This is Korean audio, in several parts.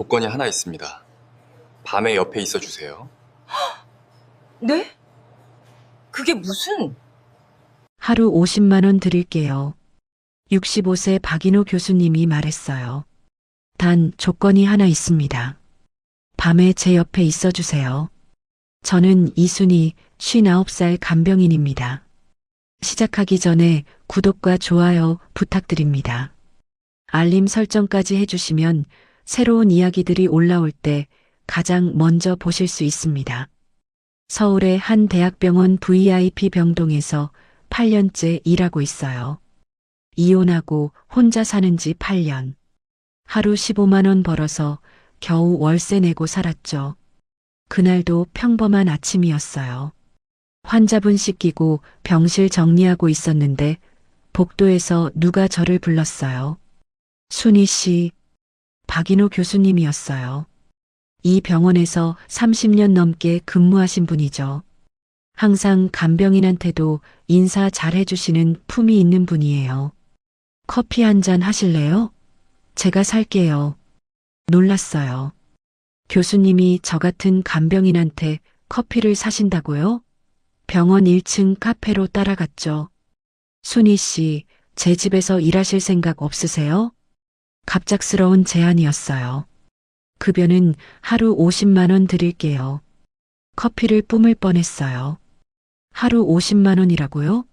조건이 하나 있습니다. 밤에 옆에 있어 주세요. 네? 그게 무슨... 하루 50만 원 드릴게요. 65세 박인호 교수님이 말했어요. 단 조건이 하나 있습니다. 밤에 제 옆에 있어 주세요. 저는 이순희 59살 간병인입니다. 시작하기 전에 구독과 좋아요 부탁드립니다. 알림 설정까지 해주시면 새로운 이야기들이 올라올 때 가장 먼저 보실 수 있습니다. 서울의 한 대학병원 VIP 병동에서 8년째 일하고 있어요. 이혼하고 혼자 사는 지 8년. 하루 15만 원 벌어서 겨우 월세 내고 살았죠. 그날도 평범한 아침이었어요. 환자분 씻기고 병실 정리하고 있었는데 복도에서 누가 저를 불렀어요. 순희 씨, 박인호 교수님이었어요. 이 병원에서 30년 넘게 근무하신 분이죠. 항상 간병인한테도 인사 잘 해주시는 품이 있는 분이에요. 커피 한 잔 하실래요? 제가 살게요. 놀랐어요. 교수님이 저 같은 간병인한테 커피를 사신다고요? 병원 1층 카페로 따라갔죠. 순희 씨, 제 집에서 일하실 생각 없으세요? 갑작스러운 제안이었어요. 급여는 하루 50만 원 드릴게요. 커피를 뿜을 뻔했어요. 하루 50만 원이라고요?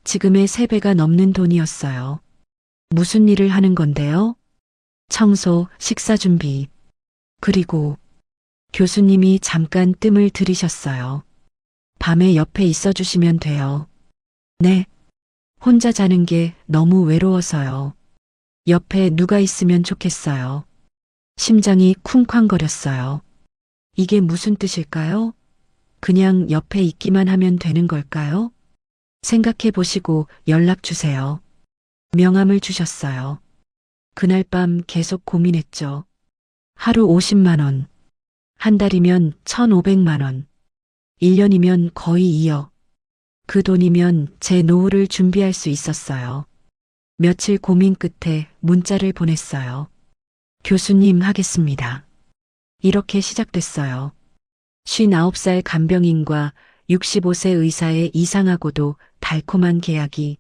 지금의 3배가 넘는 돈이었어요. 무슨 일을 하는 건데요? 청소, 식사 준비. 그리고 교수님이 잠깐 뜸을 들이셨어요. 밤에 옆에 있어 주시면 돼요. 네. 혼자 자는 게 너무 외로워서요. 옆에 누가 있으면 좋겠어요. 심장이 쿵쾅거렸어요. 이게 무슨 뜻일까요? 그냥 옆에 있기만 하면 되는 걸까요? 생각해 보시고 연락 주세요. 명함을 주셨어요. 그날 밤 계속 고민했죠. 하루 50만 원. 한 달이면 1,500만 원. 1년이면 거의 2억. 그 돈이면 제 노후를 준비할 수 있었어요. 며칠 고민 끝에 문자를 보냈어요. 교수님 하겠습니다. 이렇게 시작됐어요. 59살 간병인과 65세 의사의 이상하고도 달콤한 계약이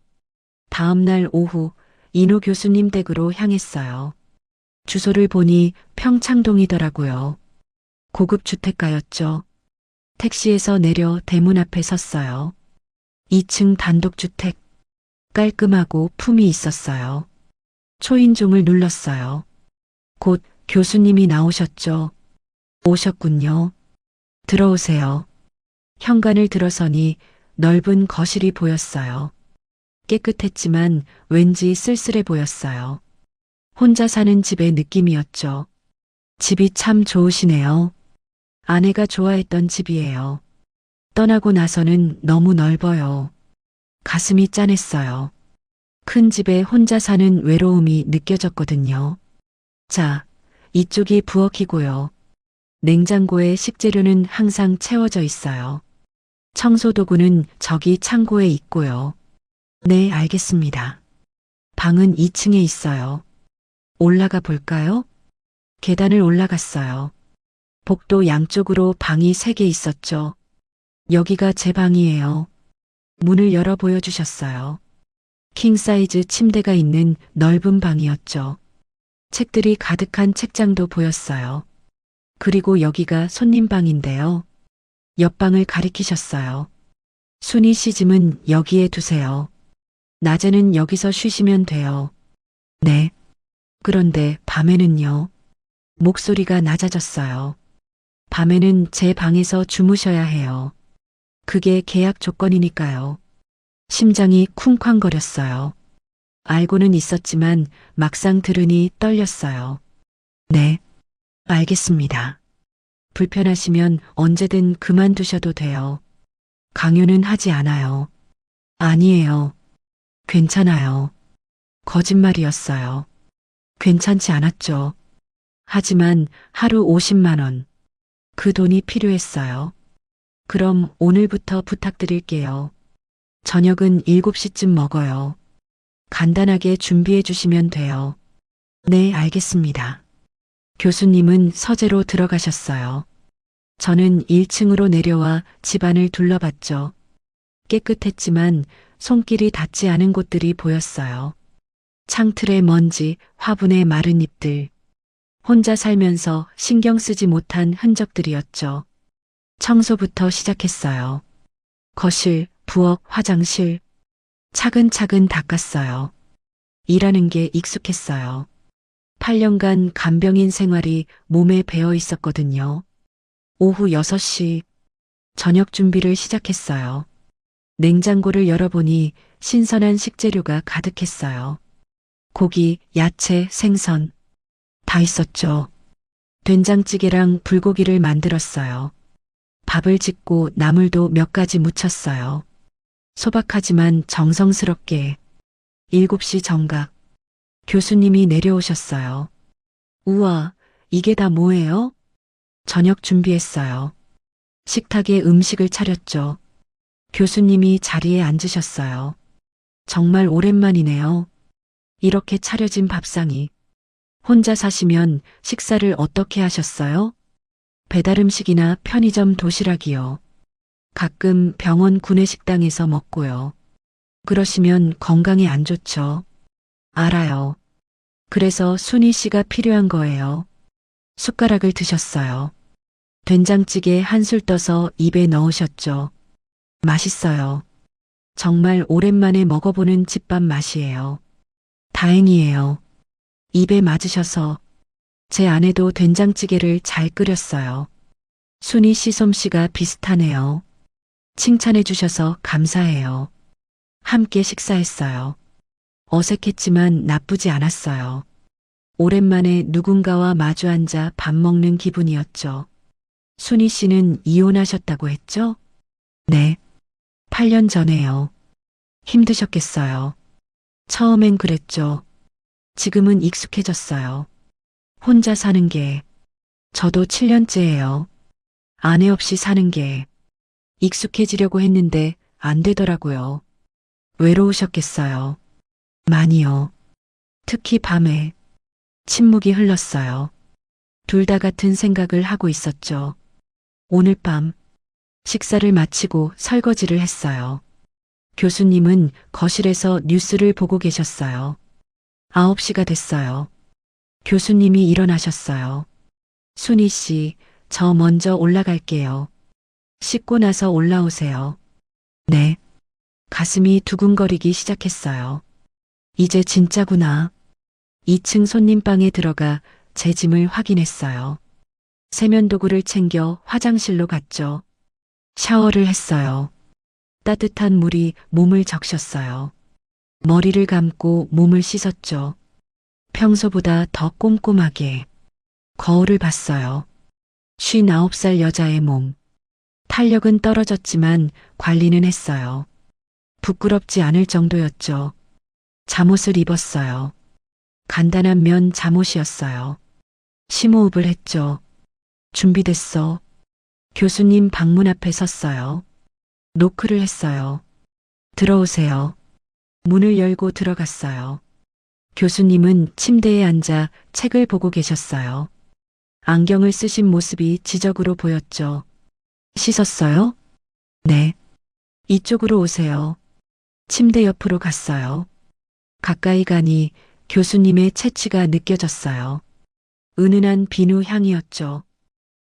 다음 날 오후 인호 교수님 댁으로 향했어요. 주소를 보니 평창동이더라고요. 고급 주택가였죠. 택시에서 내려 대문 앞에 섰어요. 2층 단독주택. 깔끔하고 품이 있었어요. 초인종을 눌렀어요. 곧 교수님이 나오셨죠. 오셨군요. 들어오세요. 현관을 들어서니 넓은 거실이 보였어요. 깨끗했지만 왠지 쓸쓸해 보였어요. 혼자 사는 집의 느낌이었죠. 집이 참 좋으시네요. 아내가 좋아했던 집이에요. 떠나고 나서는 너무 넓어요. 가슴이 짠했어요. 큰 집에 혼자 사는 외로움이 느껴졌거든요. 자, 이쪽이 부엌이고요. 냉장고에 식재료는 항상 채워져 있어요. 청소도구는 저기 창고에 있고요. 네, 알겠습니다. 방은 2층에 있어요. 올라가 볼까요? 계단을 올라갔어요. 복도 양쪽으로 방이 3개 있었죠. 여기가 제 방이에요. 문을 열어 보여주셨어요. 킹사이즈 침대가 있는 넓은 방이었죠. 책들이 가득한 책장도 보였어요. 그리고 여기가 손님 방인데요. 옆방을 가리키셨어요. 순희 씨 짐은 여기에 두세요. 낮에는 여기서 쉬시면 돼요. 네. 그런데 밤에는요. 목소리가 낮아졌어요. 밤에는 제 방에서 주무셔야 해요. 그게 계약 조건이니까요. 심장이 쿵쾅거렸어요. 알고는 있었지만 막상 들으니 떨렸어요. 네, 알겠습니다. 불편하시면 언제든 그만두셔도 돼요. 강요는 하지 않아요. 아니에요. 괜찮아요. 거짓말이었어요. 괜찮지 않았죠. 하지만 하루 50만 원. 그 돈이 필요했어요. 그럼 오늘부터 부탁드릴게요. 저녁은 7시쯤 먹어요. 간단하게 준비해 주시면 돼요. 네, 알겠습니다. 교수님은 서재로 들어가셨어요. 저는 1층으로 내려와 집안을 둘러봤죠. 깨끗했지만 손길이 닿지 않은 곳들이 보였어요. 창틀의 먼지, 화분의 마른 잎들. 혼자 살면서 신경 쓰지 못한 흔적들이었죠. 청소부터 시작했어요. 거실, 부엌, 화장실. 차근차근 닦았어요. 일하는 게 익숙했어요. 8년간 간병인 생활이 몸에 배어 있었거든요. 오후 6시 저녁 준비를 시작했어요. 냉장고를 열어보니 신선한 식재료가 가득했어요. 고기, 야채, 생선 다 있었죠. 된장찌개랑 불고기를 만들었어요. 밥을 짓고 나물도 몇 가지 무쳤어요. 소박하지만 정성스럽게. 7시 정각. 교수님이 내려오셨어요. 우와, 이게 다 뭐예요? 저녁 준비했어요. 식탁에 음식을 차렸죠. 교수님이 자리에 앉으셨어요. 정말 오랜만이네요. 이렇게 차려진 밥상이. 혼자 사시면 식사를 어떻게 하셨어요? 배달 음식이나 편의점 도시락이요. 가끔 병원 구내식당에서 먹고요. 그러시면 건강에 안 좋죠. 알아요. 그래서 순희 씨가 필요한 거예요. 숟가락을 드셨어요. 된장찌개 한술 떠서 입에 넣으셨죠. 맛있어요. 정말 오랜만에 먹어보는 집밥 맛이에요. 다행이에요. 입에 맞으셔서 제 아내도 된장찌개를 잘 끓였어요. 순희 씨 솜씨가 비슷하네요. 칭찬해 주셔서 감사해요. 함께 식사했어요. 어색했지만 나쁘지 않았어요. 오랜만에 누군가와 마주 앉아 밥 먹는 기분이었죠. 순희 씨는 이혼하셨다고 했죠? 네. 8년 전에요. 힘드셨겠어요. 처음엔 그랬죠. 지금은 익숙해졌어요. 혼자 사는 게, 저도 7년째예요. 아내 없이 사는 게 익숙해지려고 했는데 안 되더라고요. 외로우셨겠어요. 많이요. 특히 밤에 침묵이 흘렀어요. 둘 다 같은 생각을 하고 있었죠. 오늘 밤 식사를 마치고 설거지를 했어요. 교수님은 거실에서 뉴스를 보고 계셨어요. 9시가 됐어요. 교수님이 일어나셨어요. 순희 씨, 저 먼저 올라갈게요. 씻고 나서 올라오세요. 네. 가슴이 두근거리기 시작했어요. 이제 진짜구나. 2층 손님방에 들어가 제 짐을 확인했어요. 세면도구를 챙겨 화장실로 갔죠. 샤워를 했어요. 따뜻한 물이 몸을 적셨어요. 머리를 감고 몸을 씻었죠. 평소보다 더 꼼꼼하게. 거울을 봤어요. 59살 여자의 몸. 탄력은 떨어졌지만 관리는 했어요. 부끄럽지 않을 정도였죠. 잠옷을 입었어요. 간단한 면 잠옷이었어요. 심호흡을 했죠. 준비됐어. 교수님 방문 앞에 섰어요. 노크를 했어요. 들어오세요. 문을 열고 들어갔어요. 교수님은 침대에 앉아 책을 보고 계셨어요. 안경을 쓰신 모습이 지적으로 보였죠. 씻었어요? 네. 이쪽으로 오세요. 침대 옆으로 갔어요. 가까이 가니 교수님의 체취가 느껴졌어요. 은은한 비누 향이었죠.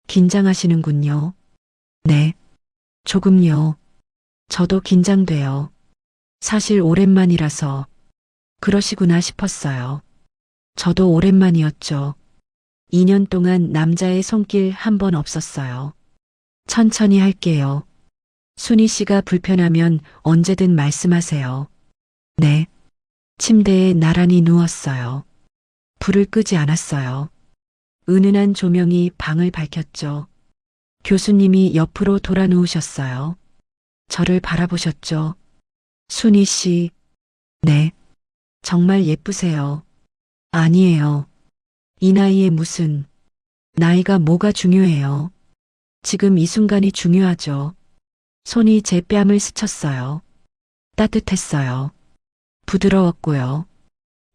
긴장하시는군요. 네. 조금요. 저도 긴장돼요. 사실 오랜만이라서 그러시구나 싶었어요. 저도 오랜만이었죠. 2년 동안 남자의 손길 한 번 없었어요. 천천히 할게요. 순희 씨가 불편하면 언제든 말씀하세요. 네. 침대에 나란히 누웠어요. 불을 끄지 않았어요. 은은한 조명이 방을 밝혔죠. 교수님이 옆으로 돌아 누우셨어요. 저를 바라보셨죠. 순희 씨. 네. 정말 예쁘세요. 아니에요. 이 나이에 무슨. 나이가 뭐가 중요해요. 지금 이 순간이 중요하죠. 손이 제 뺨을 스쳤어요. 따뜻했어요. 부드러웠고요.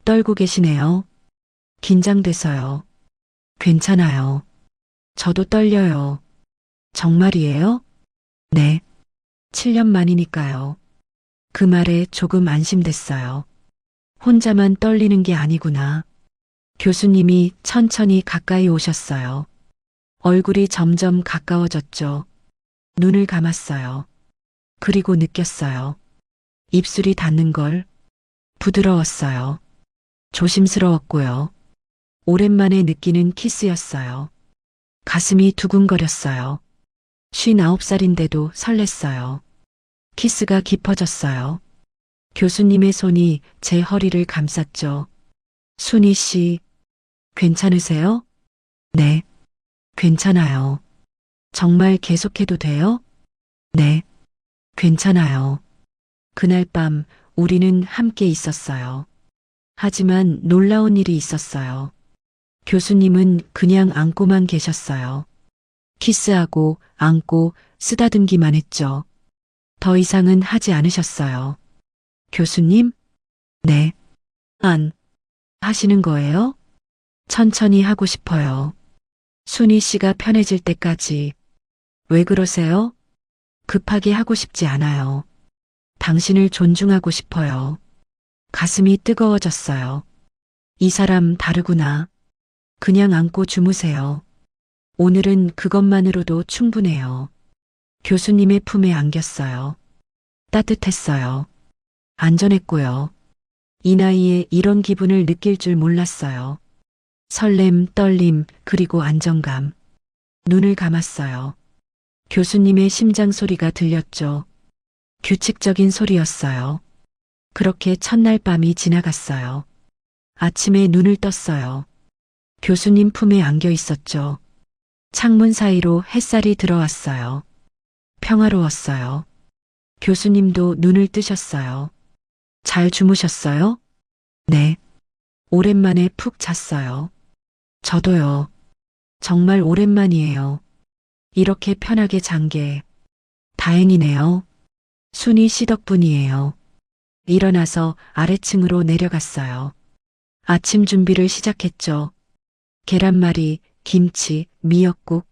떨고 계시네요. 긴장돼서요. 괜찮아요. 저도 떨려요. 정말이에요? 네. 7년 만이니까요. 그 말에 조금 안심됐어요. 혼자만 떨리는 게 아니구나. 교수님이 천천히 가까이 오셨어요. 얼굴이 점점 가까워졌죠. 눈을 감았어요. 그리고 느꼈어요. 입술이 닿는 걸. 부드러웠어요. 조심스러웠고요. 오랜만에 느끼는 키스였어요. 가슴이 두근거렸어요. 59살인데도 설렜어요. 키스가 깊어졌어요. 교수님의 손이 제 허리를 감쌌죠. 순희 씨, 괜찮으세요? 네, 괜찮아요. 정말 계속해도 돼요? 네, 괜찮아요. 그날 밤 우리는 함께 있었어요. 하지만 놀라운 일이 있었어요. 교수님은 그냥 안고만 계셨어요. 키스하고 안고 쓰다듬기만 했죠. 더 이상은 하지 않으셨어요. 교수님? 네. 안 하시는 거예요? 천천히 하고 싶어요. 순희 씨가 편해질 때까지. 왜 그러세요? 급하게 하고 싶지 않아요. 당신을 존중하고 싶어요. 가슴이 뜨거워졌어요. 이 사람 다르구나. 그냥 안고 주무세요. 오늘은 그것만으로도 충분해요. 교수님의 품에 안겼어요. 따뜻했어요. 안전했고요. 이 나이에 이런 기분을 느낄 줄 몰랐어요. 설렘, 떨림, 그리고 안정감. 눈을 감았어요. 교수님의 심장 소리가 들렸죠. 규칙적인 소리였어요. 그렇게 첫날 밤이 지나갔어요. 아침에 눈을 떴어요. 교수님 품에 안겨 있었죠. 창문 사이로 햇살이 들어왔어요. 평화로웠어요. 교수님도 눈을 뜨셨어요. 잘 주무셨어요? 네. 오랜만에 푹 잤어요. 저도요. 정말 오랜만이에요. 이렇게 편하게 잔 게 다행이네요. 순희 씨 덕분이에요. 일어나서 아래층으로 내려갔어요. 아침 준비를 시작했죠. 계란말이, 김치, 미역국.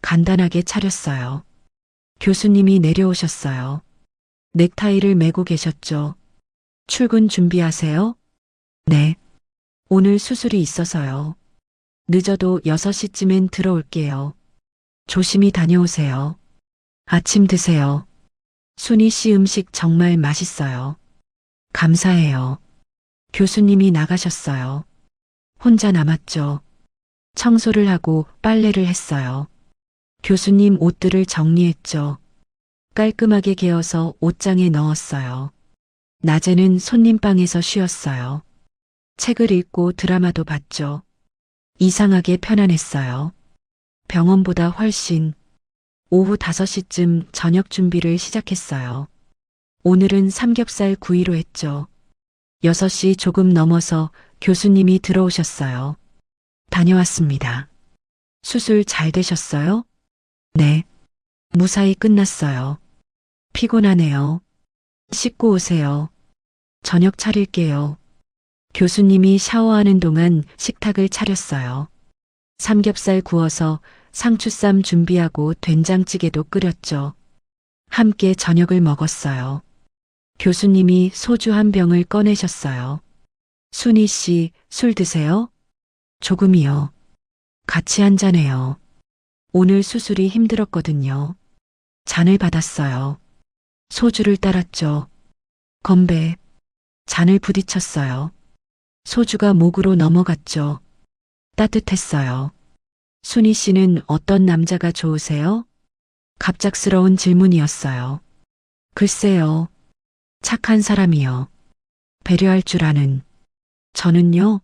간단하게 차렸어요. 교수님이 내려오셨어요. 넥타이를 매고 계셨죠. 출근 준비하세요? 네. 오늘 수술이 있어서요. 늦어도 6시쯤엔 들어올게요. 조심히 다녀오세요. 아침 드세요. 순희 씨 음식 정말 맛있어요. 감사해요. 교수님이 나가셨어요. 혼자 남았죠. 청소를 하고 빨래를 했어요. 교수님 옷들을 정리했죠. 깔끔하게 개어서 옷장에 넣었어요. 낮에는 손님방에서 쉬었어요. 책을 읽고 드라마도 봤죠. 이상하게 편안했어요. 병원보다 훨씬. 오후 5시쯤 저녁 준비를 시작했어요. 오늘은 삼겹살 구이로 했죠. 6시 조금 넘어서 교수님이 들어오셨어요. 다녀왔습니다. 수술 잘 되셨어요? 네. 무사히 끝났어요. 피곤하네요. 씻고 오세요. 저녁 차릴게요. 교수님이 샤워하는 동안 식탁을 차렸어요. 삼겹살 구워서 상추쌈 준비하고 된장찌개도 끓였죠. 함께 저녁을 먹었어요. 교수님이 소주 한 병을 꺼내셨어요. 순희 씨, 술 드세요? 조금이요. 같이 한잔해요. 오늘 수술이 힘들었거든요. 잔을 받았어요. 소주를 따랐죠. 건배. 잔을 부딪혔어요. 소주가 목으로 넘어갔죠. 따뜻했어요. 순희 씨는 어떤 남자가 좋으세요? 갑작스러운 질문이었어요. 글쎄요. 착한 사람이요. 배려할 줄 아는. 저는요.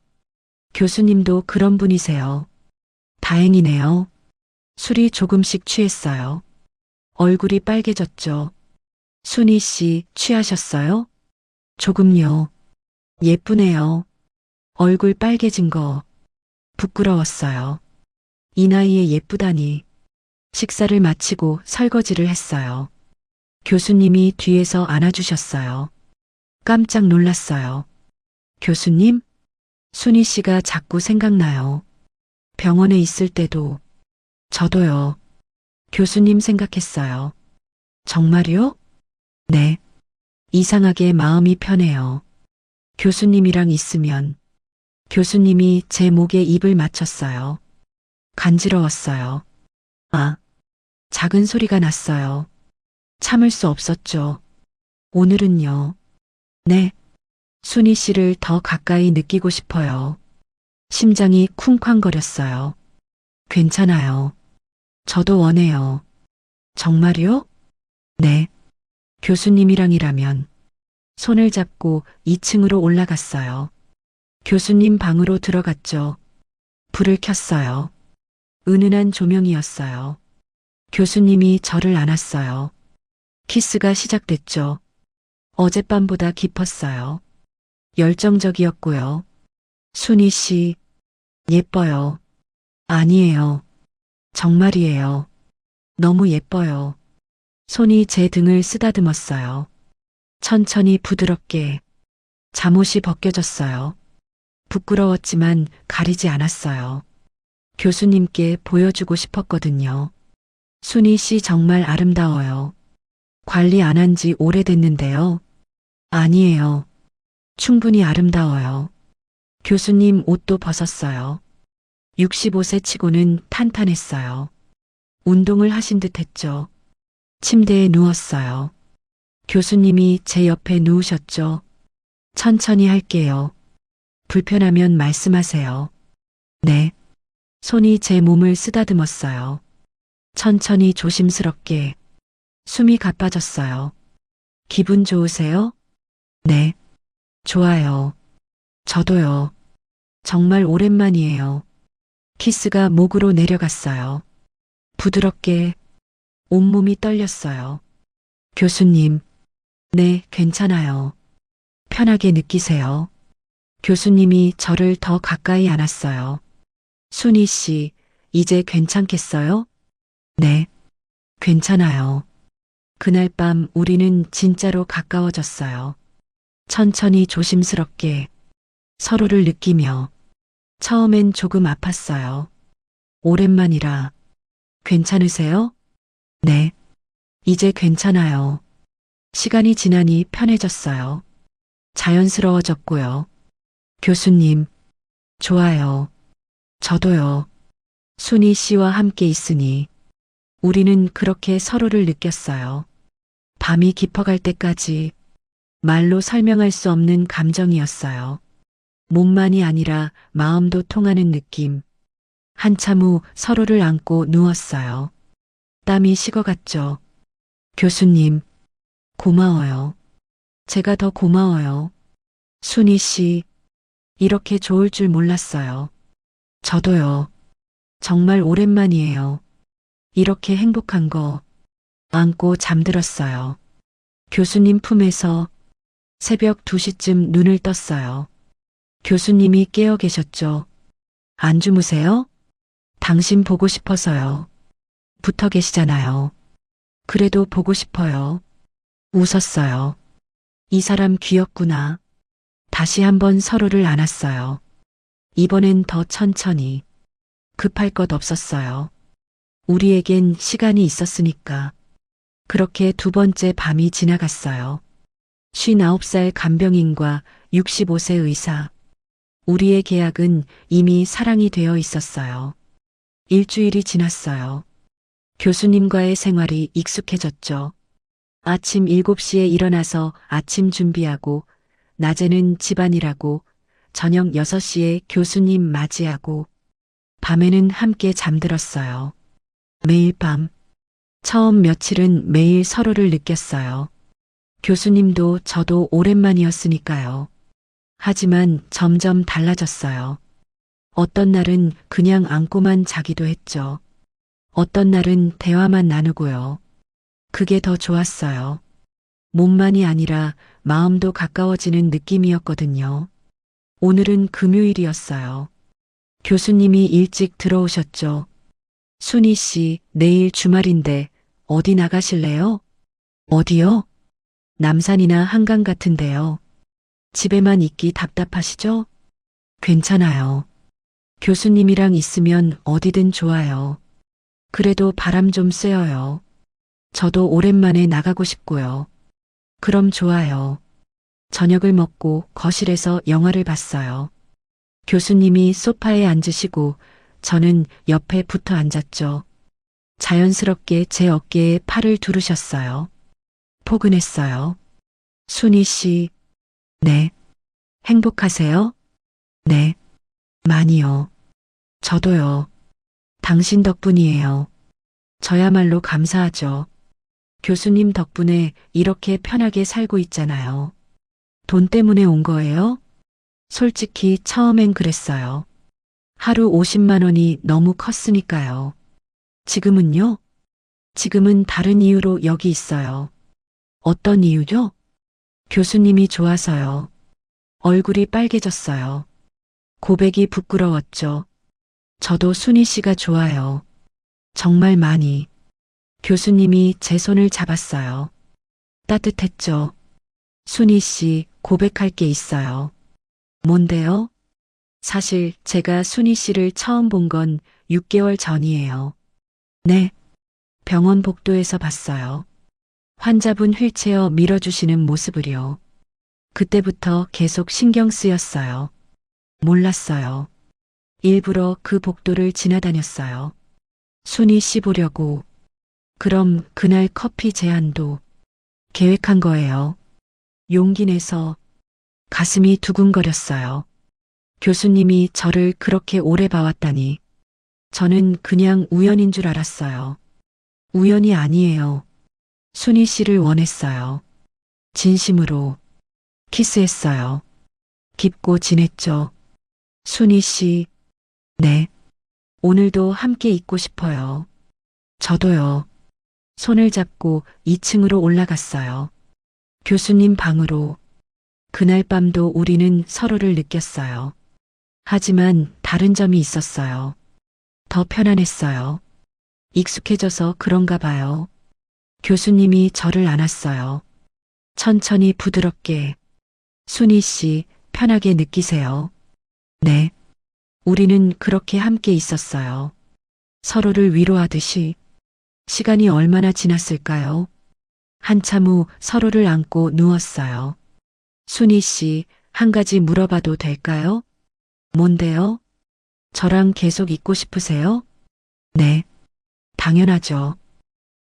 교수님도 그런 분이세요. 다행이네요. 술이 조금씩 취했어요. 얼굴이 빨개졌죠. 순희 씨 취하셨어요? 조금요. 예쁘네요. 얼굴 빨개진 거 부끄러웠어요. 이 나이에 예쁘다니. 식사를 마치고 설거지를 했어요. 교수님이 뒤에서 안아주셨어요. 깜짝 놀랐어요. 교수님? 순희 씨가 자꾸 생각나요. 병원에 있을 때도 저도요. 교수님 생각했어요. 정말요? 네. 이상하게 마음이 편해요. 교수님이랑 있으면 교수님이 제 목에 입을 맞췄어요. 간지러웠어요. 아, 작은 소리가 났어요. 참을 수 없었죠. 오늘은요. 네. 순희 씨를 더 가까이 느끼고 싶어요. 심장이 쿵쾅거렸어요. 괜찮아요. 저도 원해요. 정말요? 네. 교수님이랑이라면 손을 잡고 2층으로 올라갔어요. 교수님 방으로 들어갔죠. 불을 켰어요. 은은한 조명이었어요. 교수님이 저를 안았어요. 키스가 시작됐죠. 어젯밤보다 깊었어요. 열정적이었고요. 순희 씨, 예뻐요. 아니에요. 정말이에요. 너무 예뻐요. 손이 제 등을 쓰다듬었어요. 천천히 부드럽게. 잠옷이 벗겨졌어요. 부끄러웠지만 가리지 않았어요. 교수님께 보여주고 싶었거든요. 순희 씨 정말 아름다워요. 관리 안 한 지 오래됐는데요. 아니에요. 충분히 아름다워요. 교수님 옷도 벗었어요. 65세 치고는 탄탄했어요. 운동을 하신 듯 했죠. 침대에 누웠어요. 교수님이 제 옆에 누우셨죠. 천천히 할게요. 불편하면 말씀하세요. 네. 손이 제 몸을 쓰다듬었어요. 천천히 조심스럽게. 숨이 가빠졌어요. 기분 좋으세요? 네. 좋아요. 저도요. 정말 오랜만이에요. 키스가 목으로 내려갔어요. 부드럽게 온몸이 떨렸어요. 교수님. 네, 괜찮아요. 편하게 느끼세요. 교수님이 저를 더 가까이 안았어요. 순희 씨, 이제 괜찮겠어요? 네, 괜찮아요. 그날 밤 우리는 진짜로 가까워졌어요. 천천히 조심스럽게 서로를 느끼며 처음엔 조금 아팠어요. 오랜만이라. 괜찮으세요? 네, 이제 괜찮아요. 시간이 지나니 편해졌어요. 자연스러워졌고요. 교수님, 좋아요. 저도요. 순희 씨와 함께 있으니 우리는 그렇게 서로를 느꼈어요. 밤이 깊어갈 때까지 말로 설명할 수 없는 감정이었어요. 몸만이 아니라 마음도 통하는 느낌. 한참 후 서로를 안고 누웠어요. 땀이 식어갔죠. 교수님, 고마워요. 제가 더 고마워요. 순희 씨, 이렇게 좋을 줄 몰랐어요. 저도요. 정말 오랜만이에요. 이렇게 행복한 거. 안고 잠들었어요. 교수님 품에서 새벽 2시쯤 눈을 떴어요. 교수님이 깨어 계셨죠. 안 주무세요? 당신 보고 싶어서요. 붙어 계시잖아요. 그래도 보고 싶어요. 웃었어요. 이 사람 귀엽구나. 다시 한번 서로를 안았어요. 이번엔 더 천천히. 급할 것 없었어요. 우리에겐 시간이 있었으니까. 그렇게 두 번째 밤이 지나갔어요. 59살 간병인과 65세 의사. 우리의 계약은 이미 사랑이 되어 있었어요. 일주일이 지났어요. 교수님과의 생활이 익숙해졌죠. 아침 7시에 일어나서 아침 준비하고, 낮에는 집안일하고, 저녁 6시에 교수님 맞이하고, 밤에는 함께 잠들었어요. 매일 밤. 처음 며칠은 매일 서로를 느꼈어요. 교수님도 저도 오랜만이었으니까요. 하지만 점점 달라졌어요. 어떤 날은 그냥 안고만 자기도 했죠. 어떤 날은 대화만 나누고요. 그게 더 좋았어요. 몸만이 아니라 마음도 가까워지는 느낌이었거든요. 오늘은 금요일이었어요. 교수님이 일찍 들어오셨죠. 순희 씨, 내일 주말인데 어디 나가실래요? 어디요? 남산이나 한강 같은데요. 집에만 있기 답답하시죠? 괜찮아요. 교수님이랑 있으면 어디든 좋아요. 그래도 바람 좀 쐬어요. 저도 오랜만에 나가고 싶고요. 그럼 좋아요. 저녁을 먹고 거실에서 영화를 봤어요. 교수님이 소파에 앉으시고 저는 옆에 붙어 앉았죠. 자연스럽게 제 어깨에 팔을 두르셨어요. 포근했어요. 순희 씨, 네. 행복하세요? 네. 많이요. 저도요. 당신 덕분이에요. 저야말로 감사하죠. 교수님 덕분에 이렇게 편하게 살고 있잖아요. 돈 때문에 온 거예요? 솔직히 처음엔 그랬어요. 하루 50만 원이 너무 컸으니까요. 지금은요? 지금은 다른 이유로 여기 있어요. 어떤 이유죠? 교수님이 좋아서요. 얼굴이 빨개졌어요. 고백이 부끄러웠죠. 저도 순희 씨가 좋아요. 정말 많이. 교수님이 제 손을 잡았어요. 따뜻했죠. 순희 씨, 고백할 게 있어요. 뭔데요? 사실 제가 순희 씨를 처음 본 건 6개월 전이에요. 네. 병원 복도에서 봤어요. 환자분 휠체어 밀어주시는 모습을요. 그때부터 계속 신경 쓰였어요. 몰랐어요. 일부러 그 복도를 지나다녔어요. 순희 씨 보려고. 그럼 그날 커피 제안도 계획한 거예요. 용기 내서 가슴이 두근거렸어요. 교수님이 저를 그렇게 오래 봐왔다니. 저는 그냥 우연인 줄 알았어요. 우연이 아니에요. 순희 씨를 원했어요. 진심으로 키스했어요. 깊고 진했죠. 순희 씨, 네. 오늘도 함께 있고 싶어요. 저도요. 손을 잡고 2층으로 올라갔어요. 교수님 방으로. 그날 밤도 우리는 서로를 느꼈어요. 하지만 다른 점이 있었어요. 더 편안했어요. 익숙해져서 그런가 봐요. 교수님이 저를 안았어요. 천천히 부드럽게. 순희 씨, 편하게 느끼세요. 네. 우리는 그렇게 함께 있었어요. 서로를 위로하듯이. 시간이 얼마나 지났을까요? 한참 후 서로를 안고 누웠어요. 순희 씨, 한 가지 물어봐도 될까요? 뭔데요? 저랑 계속 있고 싶으세요? 네. 당연하죠.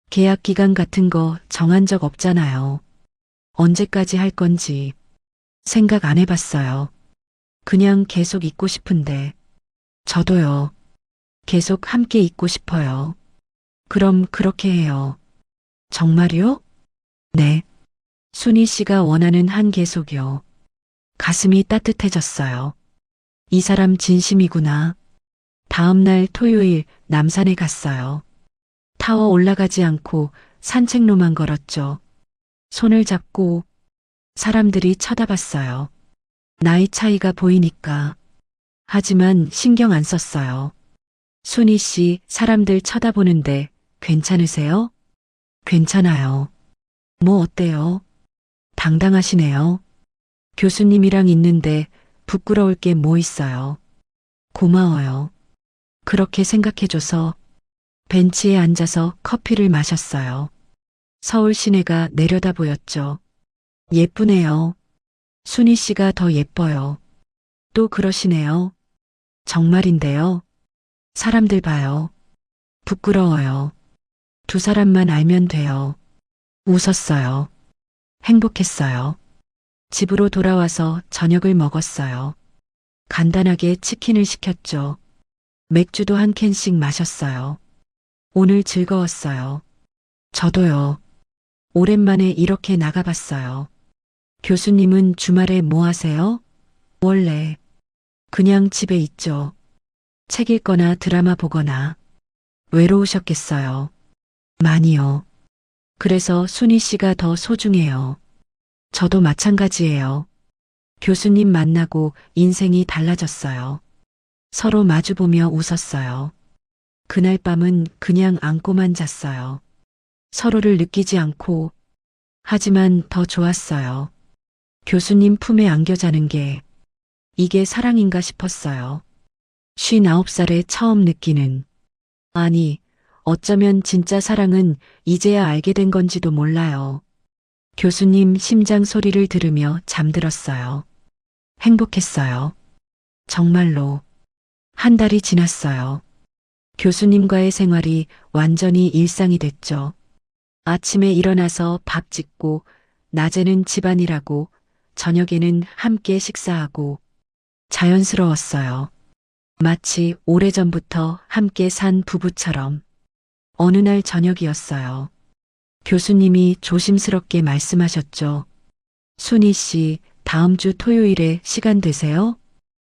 계약 기간 같은 거 정한 적 없잖아요. 언제까지 할 건지 생각 안 해봤어요. 그냥 계속 있고 싶은데. 저도요. 계속 함께 있고 싶어요. 그럼 그렇게 해요. 정말요? 네. 순희 씨가 원하는 한 계속이요. 가슴이 따뜻해졌어요. 이 사람 진심이구나. 다음 날 토요일 남산에 갔어요. 타워 올라가지 않고 산책로만 걸었죠. 손을 잡고 사람들이 쳐다봤어요. 나이 차이가 보이니까. 하지만 신경 안 썼어요. 순희 씨, 사람들 쳐다보는데 괜찮으세요? 괜찮아요. 뭐 어때요? 당당하시네요. 교수님이랑 있는데 부끄러울 게 뭐 있어요. 고마워요. 그렇게 생각해줘서 벤치에 앉아서 커피를 마셨어요. 서울 시내가 내려다 보였죠. 예쁘네요. 순희 씨가 더 예뻐요. 또 그러시네요. 정말인데요. 사람들 봐요. 부끄러워요. 두 사람만 알면 돼요. 웃었어요. 행복했어요. 집으로 돌아와서 저녁을 먹었어요. 간단하게 치킨을 시켰죠. 맥주도 한 캔씩 마셨어요. 오늘 즐거웠어요. 저도요. 오랜만에 이렇게 나가봤어요. 교수님은 주말에 뭐 하세요? 원래 그냥 집에 있죠. 책 읽거나 드라마 보거나. 외로우셨겠어요. 많이요. 그래서 순희 씨가 더 소중해요. 저도 마찬가지예요. 교수님 만나고 인생이 달라졌어요. 서로 마주보며 웃었어요. 그날 밤은 그냥 안고만 잤어요. 서로를 느끼지 않고, 하지만 더 좋았어요. 교수님 품에 안겨 자는 게 이게 사랑인가 싶었어요. 59살에 처음 느끼는, 아니, 어쩌면 진짜 사랑은 이제야 알게 된 건지도 몰라요. 교수님 심장 소리를 들으며 잠들었어요. 행복했어요. 정말로. 한 달이 지났어요. 교수님과의 생활이 완전히 일상이 됐죠. 아침에 일어나서 밥 짓고, 낮에는 집안일하고, 저녁에는 함께 식사하고, 자연스러웠어요. 마치 오래전부터 함께 산 부부처럼. 어느 날 저녁이었어요. 교수님이 조심스럽게 말씀하셨죠. 순희 씨, 다음 주 토요일에 시간 되세요?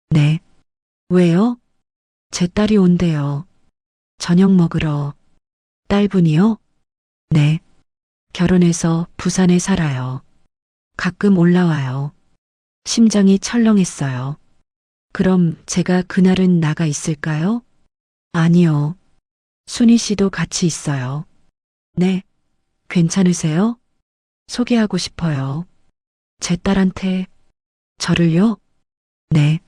네. 왜요? 제 딸이 온대요. 저녁 먹으러. 딸분이요? 네. 결혼해서 부산에 살아요. 가끔 올라와요. 심장이 철렁했어요. 그럼 제가 그날은 나가 있을까요? 아니요. 순희 씨도 같이 있어요. 네. 괜찮으세요? 소개하고 싶어요. 제 딸한테. 저를요? 네.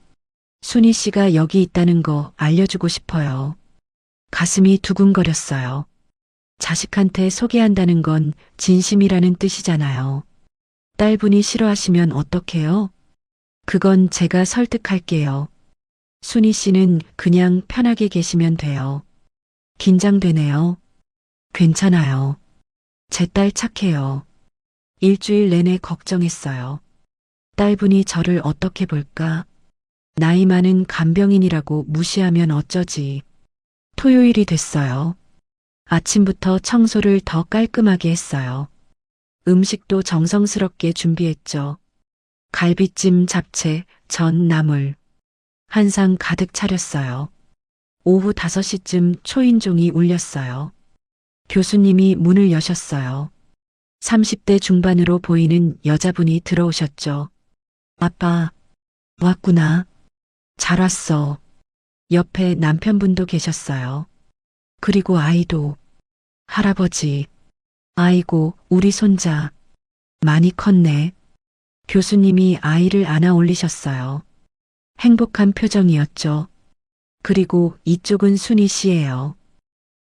순희 씨가 여기 있다는 거 알려주고 싶어요. 가슴이 두근거렸어요. 자식한테 소개한다는 건 진심이라는 뜻이잖아요. 딸분이 싫어하시면 어떡해요? 그건 제가 설득할게요. 순희 씨는 그냥 편하게 계시면 돼요. 긴장되네요. 괜찮아요. 제 딸 착해요. 일주일 내내 걱정했어요. 딸분이 저를 어떻게 볼까? 나이 많은 간병인이라고 무시하면 어쩌지. 토요일이 됐어요. 아침부터 청소를 더 깔끔하게 했어요. 음식도 정성스럽게 준비했죠. 갈비찜, 잡채, 전, 나물. 한 상 가득 차렸어요. 오후 5시쯤 초인종이 울렸어요. 교수님이 문을 여셨어요. 30대 중반으로 보이는 여자분이 들어오셨죠. 아빠, 왔구나. 잘 왔어. 옆에 남편분도 계셨어요. 그리고 아이도. 할아버지. 아이고, 우리 손자. 많이 컸네. 교수님이 아이를 안아 올리셨어요. 행복한 표정이었죠. 그리고 이쪽은 순희 씨예요.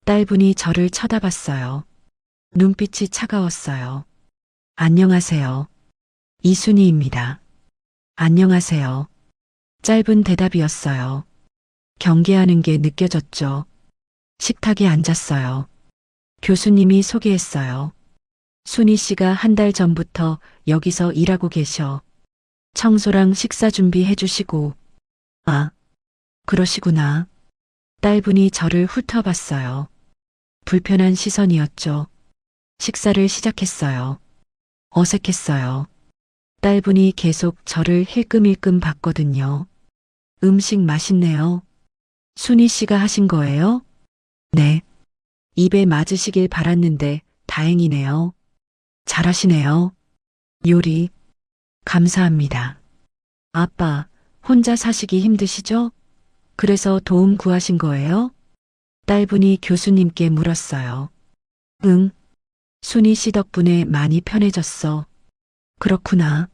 딸분이 저를 쳐다봤어요. 눈빛이 차가웠어요. 안녕하세요. 이순희입니다. 안녕하세요. 짧은 대답이었어요. 경계하는 게 느껴졌죠. 식탁에 앉았어요. 교수님이 소개했어요. 순희 씨가 한 달 전부터 여기서 일하고 계셔. 청소랑 식사 준비해 주시고. 아, 그러시구나. 딸분이 저를 훑어봤어요. 불편한 시선이었죠. 식사를 시작했어요. 어색했어요. 딸분이 계속 저를 힐끔힐끔 봤거든요. 음식 맛있네요. 순희 씨가 하신 거예요? 네. 입에 맞으시길 바랐는데 다행이네요. 잘하시네요. 요리. 감사합니다. 아빠, 혼자 사시기 힘드시죠? 그래서 도움 구하신 거예요? 딸분이 교수님께 물었어요. 응. 순희 씨 덕분에 많이 편해졌어. 그렇구나.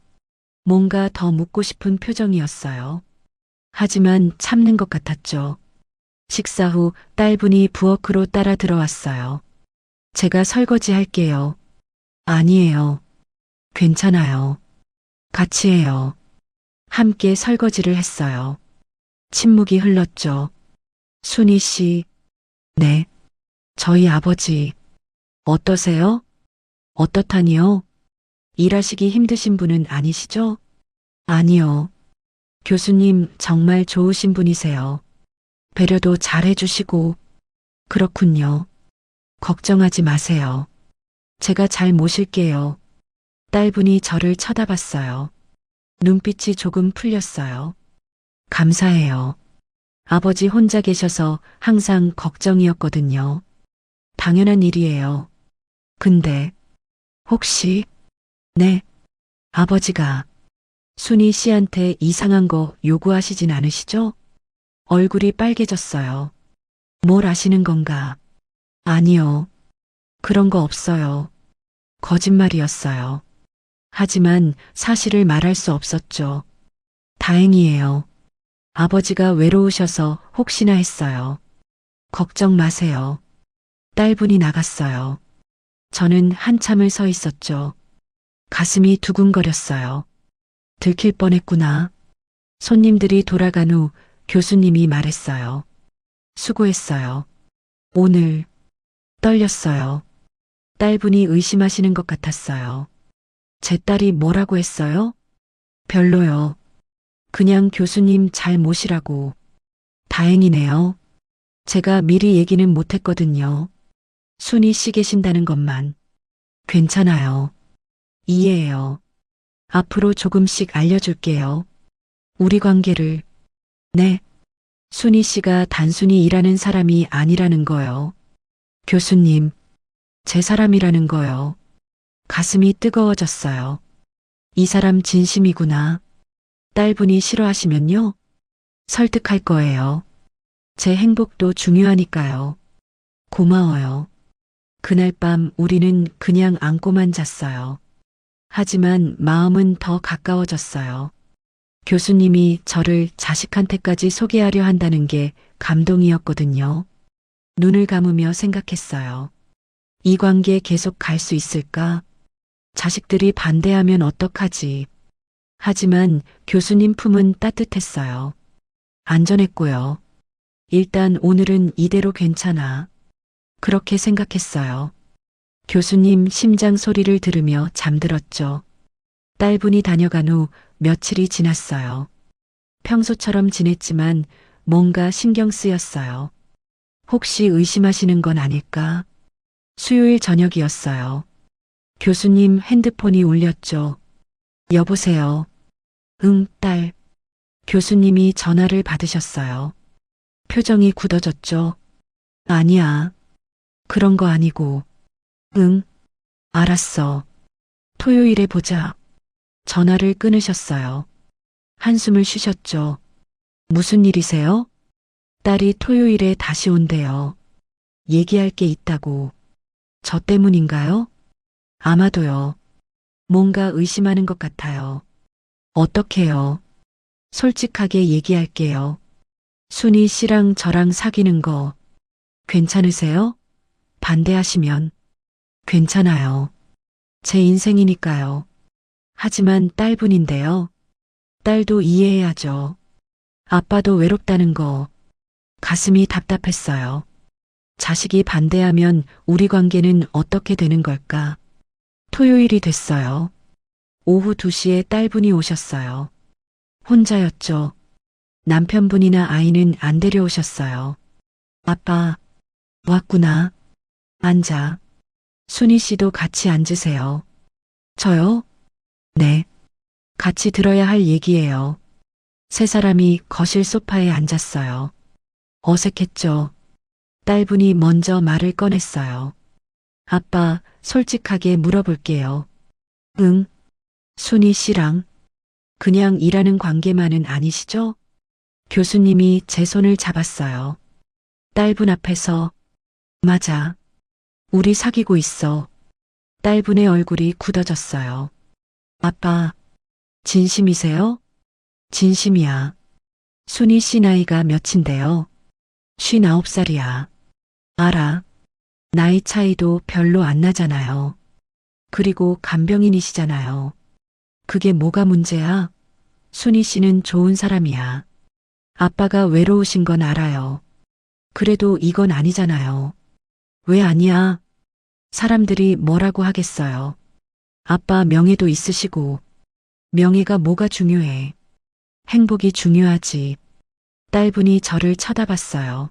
뭔가 더 묻고 싶은 표정이었어요. 하지만 참는 것 같았죠. 식사 후 딸분이 부엌으로 따라 들어왔어요. 제가 설거지 할게요. 아니에요. 괜찮아요. 같이 해요. 함께 설거지를 했어요. 침묵이 흘렀죠. 순희 씨. 네. 저희 아버지. 어떠세요? 어떻다니요? 일하시기 힘드신 분은 아니시죠? 아니요. 교수님 정말 좋으신 분이세요. 배려도 잘 해주시고. 그렇군요. 걱정하지 마세요. 제가 잘 모실게요. 딸분이 저를 쳐다봤어요. 눈빛이 조금 풀렸어요. 감사해요. 아버지 혼자 계셔서 항상 걱정이었거든요. 당연한 일이에요. 근데 혹시 네, 아버지가 순희 씨한테 이상한 거 요구하시진 않으시죠? 얼굴이 빨개졌어요. 뭘 아시는 건가? 아니요. 그런 거 없어요. 거짓말이었어요. 하지만 사실을 말할 수 없었죠. 다행이에요. 아버지가 외로우셔서 혹시나 했어요. 걱정 마세요. 딸분이 나갔어요. 저는 한참을 서 있었죠. 가슴이 두근거렸어요. 들킬 뻔했구나. 손님들이 돌아간 후 교수님이 말했어요. 수고했어요. 오늘 떨렸어요. 딸분이 의심하시는 것 같았어요. 제 딸이 뭐라고 했어요? 별로요. 그냥 교수님 잘 모시라고. 다행이네요. 제가 미리 얘기는 못했거든요. 순희 씨 계신다는 것만. 괜찮아요. 이해해요. 앞으로 조금씩 알려줄게요. 우리 관계를. 네. 순희 씨가 단순히 일하는 사람이 아니라는 거요. 교수님, 제 사람이라는 거요. 가슴이 뜨거워졌어요. 이 사람 진심이구나. 딸분이 싫어하시면요? 설득할 거예요. 제 행복도 중요하니까요. 고마워요. 그날 밤 우리는 그냥 안고만 잤어요. 하지만 마음은 더 가까워졌어요. 교수님이 저를 자식한테까지 소개하려 한다는 게 감동이었거든요. 눈을 감으며 생각했어요. 이 관계 계속 갈 수 있을까? 자식들이 반대하면 어떡하지? 하지만 교수님 품은 따뜻했어요. 안전했고요. 일단 오늘은 이대로 괜찮아. 그렇게 생각했어요. 교수님 심장 소리를 들으며 잠들었죠. 딸분이 다녀간 후 며칠이 지났어요. 평소처럼 지냈지만 뭔가 신경 쓰였어요. 혹시 의심하시는 건 아닐까? 수요일 저녁이었어요. 교수님 핸드폰이 울렸죠. 여보세요. 응, 딸. 교수님이 전화를 받으셨어요. 표정이 굳어졌죠. 아니야. 그런 거 아니고. 응, 알았어. 토요일에 보자. 전화를 끊으셨어요. 한숨을 쉬셨죠. 무슨 일이세요? 딸이 토요일에 다시 온대요. 얘기할 게 있다고. 저 때문인가요? 아마도요. 뭔가 의심하는 것 같아요. 어떡해요? 솔직하게 얘기할게요. 순희 씨랑 저랑 사귀는 거 괜찮으세요? 반대하시면 괜찮아요. 제 인생이니까요. 하지만 딸분인데요. 딸도 이해해야죠. 아빠도 외롭다는 거 가슴이 답답했어요. 자식이 반대하면 우리 관계는 어떻게 되는 걸까? 토요일이 됐어요. 오후 2시에 딸분이 오셨어요. 혼자였죠. 남편분이나 아이는 안 데려오셨어요. 아빠, 왔구나. 앉아. 순희 씨도 같이 앉으세요. 저요? 네. 같이 들어야 할 얘기예요. 세 사람이 거실 소파에 앉았어요. 어색했죠. 딸분이 먼저 말을 꺼냈어요. 아빠, 솔직하게 물어볼게요. 응. 순희 씨랑 그냥 일하는 관계만은 아니시죠? 교수님이 제 손을 잡았어요. 딸분 앞에서 맞아. 우리 사귀고 있어. 딸분의 얼굴이 굳어졌어요. 아빠, 진심이세요? 진심이야. 순희 씨 나이가 몇인데요? 59살이야. 알아. 나이 차이도 별로 안 나잖아요. 그리고 간병인이시잖아요. 그게 뭐가 문제야? 순희 씨는 좋은 사람이야. 아빠가 외로우신 건 알아요. 그래도 이건 아니잖아요. 왜 아니야? 사람들이 뭐라고 하겠어요. 아빠 명예도 있으시고. 명예가 뭐가 중요해. 행복이 중요하지. 딸분이 저를 쳐다봤어요.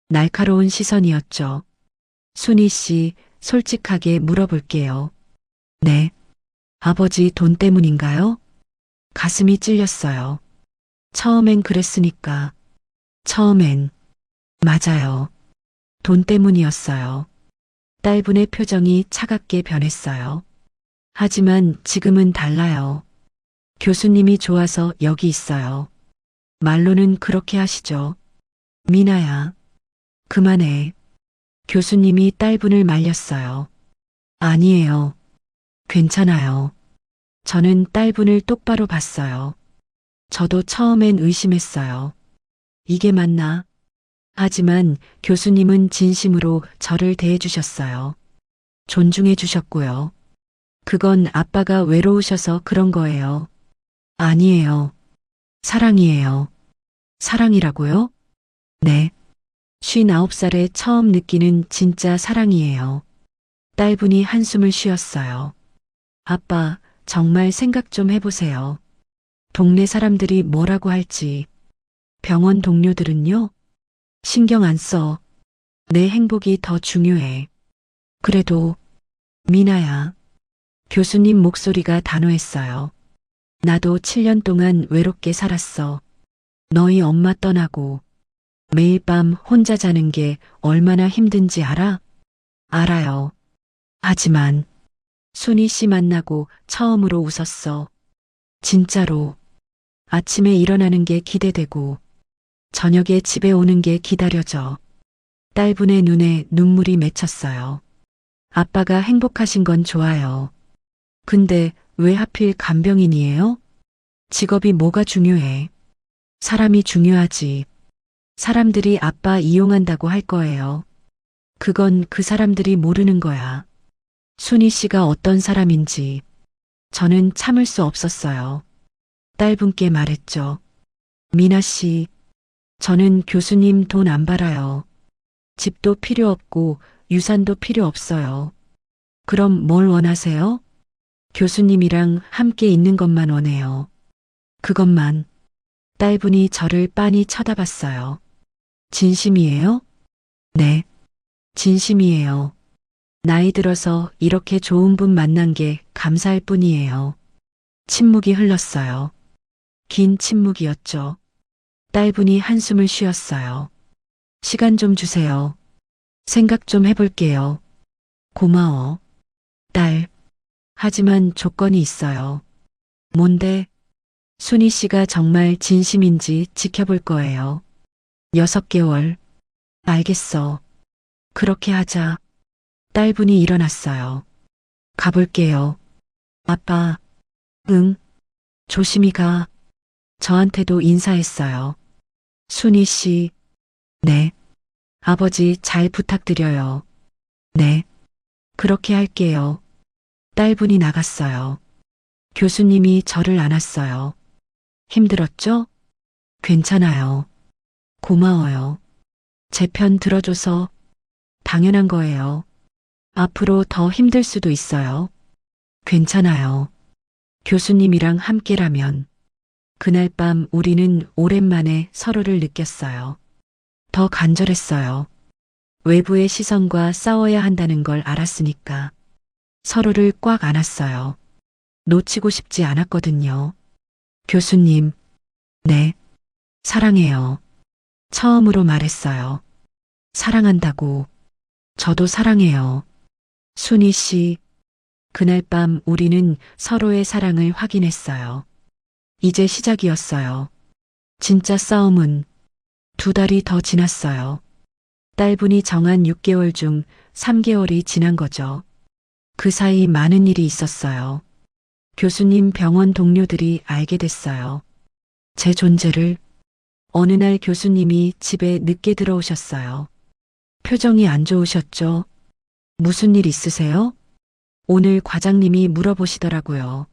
날카로운 시선이었죠. 순희 씨, 솔직하게 물어볼게요. 네. 아버지 돈 때문인가요? 가슴이 찔렸어요. 처음엔 그랬으니까. 처음엔. 맞아요. 돈 때문이었어요. 딸분의 표정이 차갑게 변했어요. 하지만 지금은 달라요. 교수님이 좋아서 여기 있어요. 말로는 그렇게 하시죠. 미나야. 그만해. 교수님이 딸분을 말렸어요. 아니에요. 괜찮아요. 저는 딸분을 똑바로 봤어요. 저도 처음엔 의심했어요. 이게 맞나? 하지만 교수님은 진심으로 저를 대해 주셨어요. 존중해 주셨고요. 그건 아빠가 외로우셔서 그런 거예요. 아니에요. 사랑이에요. 사랑이라고요? 네. 59살에 처음 느끼는 진짜 사랑이에요. 딸분이 한숨을 쉬었어요. 아빠, 정말 생각 좀 해보세요. 동네 사람들이 뭐라고 할지. 병원 동료들은요? 신경 안 써. 내 행복이 더 중요해. 그래도, 미나야. 교수님 목소리가 단호했어요. 나도 7년 동안 외롭게 살았어. 너희 엄마 떠나고 매일 밤 혼자 자는 게 얼마나 힘든지 알아? 알아요. 하지만 순희 씨 만나고 처음으로 웃었어. 진짜로. 아침에 일어나는 게 기대되고 저녁에 집에 오는 게 기다려져. 딸분의 눈에 눈물이 맺혔어요. 아빠가 행복하신 건 좋아요. 근데 왜 하필 간병인이에요? 직업이 뭐가 중요해? 사람이 중요하지. 사람들이 아빠 이용한다고 할 거예요. 그건 그 사람들이 모르는 거야. 순희 씨가 어떤 사람인지 저는 참을 수 없었어요. 딸분께 말했죠. 미나 씨, 저는 교수님 돈 안 벌어요. 집도 필요 없고 유산도 필요 없어요. 그럼 뭘 원하세요? 교수님이랑 함께 있는 것만 원해요. 그것만. 딸분이 저를 빤히 쳐다봤어요. 진심이에요? 네. 진심이에요. 나이 들어서 이렇게 좋은 분 만난 게 감사할 뿐이에요. 침묵이 흘렀어요. 긴 침묵이었죠. 딸분이 한숨을 쉬었어요. 시간 좀 주세요. 생각 좀 해볼게요. 고마워. 딸. 하지만 조건이 있어요. 뭔데? 순희 씨가 정말 진심인지 지켜볼 거예요. 6개월. 알겠어. 그렇게 하자. 딸분이 일어났어요. 가볼게요. 아빠. 응. 조심히 가. 저한테도 인사했어요. 순희 씨. 네. 아버지 잘 부탁드려요. 네. 그렇게 할게요. 딸분이 나갔어요. 교수님이 저를 안았어요. 힘들었죠? 괜찮아요. 고마워요. 제 편 들어줘서 당연한 거예요. 앞으로 더 힘들 수도 있어요. 괜찮아요. 교수님이랑 함께라면. 그날 밤 우리는 오랜만에 서로를 느꼈어요. 더 간절했어요. 외부의 시선과 싸워야 한다는 걸 알았으니까. 서로를 꽉 안았어요. 놓치고 싶지 않았거든요. 교수님, 네, 사랑해요. 처음으로 말했어요. 사랑한다고. 저도 사랑해요. 순희 씨, 그날 밤 우리는 서로의 사랑을 확인했어요. 이제 시작이었어요. 진짜 싸움은 2달이 더 지났어요. 딸분이 정한 6개월 중 3개월이 지난 거죠. 그 사이 많은 일이 있었어요. 교수님 병원 동료들이 알게 됐어요. 제 존재를. 어느 날 교수님이 집에 늦게 들어오셨어요. 표정이 안 좋으셨죠? 무슨 일 있으세요? 오늘 과장님이 물어보시더라고요.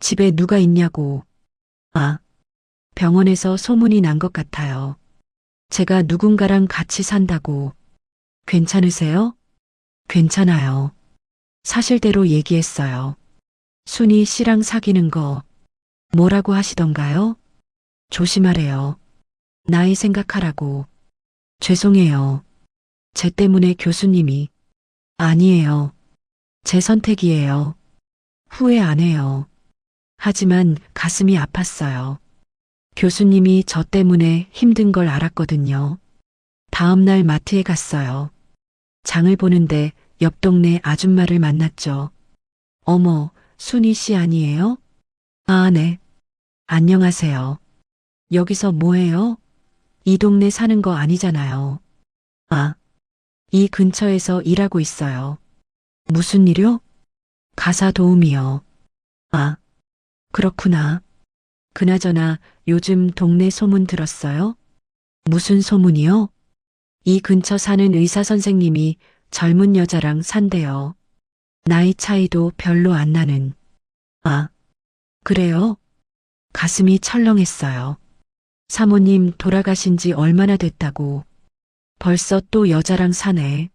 집에 누가 있냐고. 아, 병원에서 소문이 난 것 같아요. 제가 누군가랑 같이 산다고. 괜찮으세요? 괜찮아요. 사실대로 얘기했어요. 순희 씨랑 사귀는 거 뭐라고 하시던가요? 조심하래요. 나이 생각하라고. 죄송해요. 제 때문에 교수님이. 아니에요. 제 선택이에요. 후회 안 해요. 하지만 가슴이 아팠어요. 교수님이 저 때문에 힘든 걸 알았거든요. 다음 날 마트에 갔어요. 장을 보는데 옆 동네 아줌마를 만났죠. 어머, 순희 씨 아니에요? 아, 네. 안녕하세요. 여기서 뭐해요? 이 동네 사는 거 아니잖아요. 아, 이 근처에서 일하고 있어요. 무슨 일요? 가사 도우미요. 아, 그렇구나. 그나저나 요즘 동네 소문 들었어요? 무슨 소문이요? 이 근처 사는 의사 선생님이 젊은 여자랑 산대요. 나이 차이도 별로 안 나는. 아, 그래요? 가슴이 철렁했어요. 사모님 돌아가신 지 얼마나 됐다고. 벌써 또 여자랑 사네.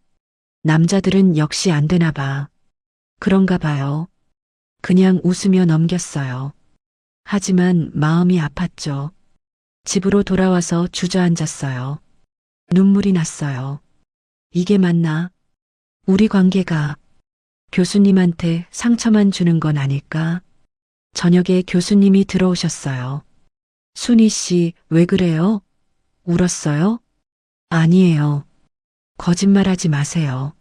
남자들은 역시 안 되나 봐. 그런가 봐요. 그냥 웃으며 넘겼어요. 하지만 마음이 아팠죠. 집으로 돌아와서 주저앉았어요. 눈물이 났어요. 이게 맞나? 우리 관계가 교수님한테 상처만 주는 건 아닐까? 저녁에 교수님이 들어오셨어요. 순희 씨, 왜 그래요? 울었어요? 아니에요. 거짓말하지 마세요.